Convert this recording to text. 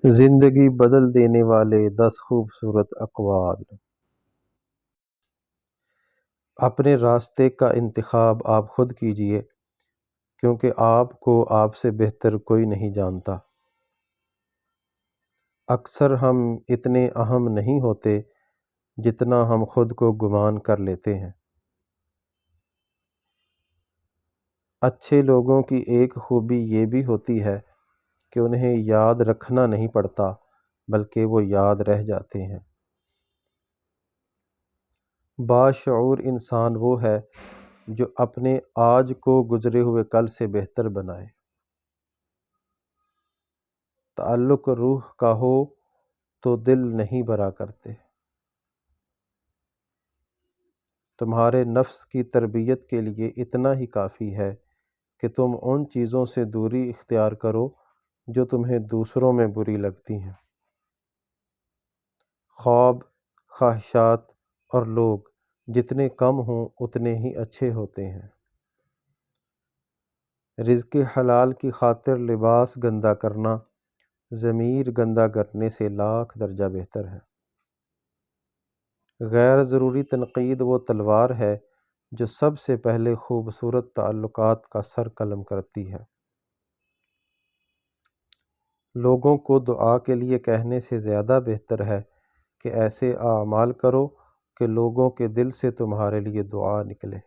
زندگی بدل دینے والے 10 خوبصورت اقوال۔ اپنے راستے کا انتخاب آپ خود کیجیے، کیونکہ آپ کو آپ سے بہتر کوئی نہیں جانتا۔ اکثر ہم اتنے اہم نہیں ہوتے جتنا ہم خود کو گمان کر لیتے ہیں۔ اچھے لوگوں کی ایک خوبی یہ بھی ہوتی ہے کہ انہیں یاد رکھنا نہیں پڑتا، بلکہ وہ یاد رہ جاتے ہیں۔ باشعور انسان وہ ہے جو اپنے آج کو گزرے ہوئے کل سے بہتر بنائے۔ تعلق روح کا ہو تو دل نہیں بھرا کرتے۔ تمہارے نفس کی تربیت کے لیے اتنا ہی کافی ہے کہ تم ان چیزوں سے دوری اختیار کرو جو تمہیں دوسروں میں بری لگتی ہیں۔ خواب، خواہشات اور لوگ جتنے کم ہوں اتنے ہی اچھے ہوتے ہیں۔ رزق حلال کی خاطر لباس گندا کرنا ضمیر گندا کرنے سے لاکھ درجہ بہتر ہے۔ غیر ضروری تنقید وہ تلوار ہے جو سب سے پہلے خوبصورت تعلقات کا سر قلم کرتی ہے۔ لوگوں کو دعا کے لیے کہنے سے زیادہ بہتر ہے کہ ایسے اعمال کرو کہ لوگوں کے دل سے تمہارے لیے دعا نکلے۔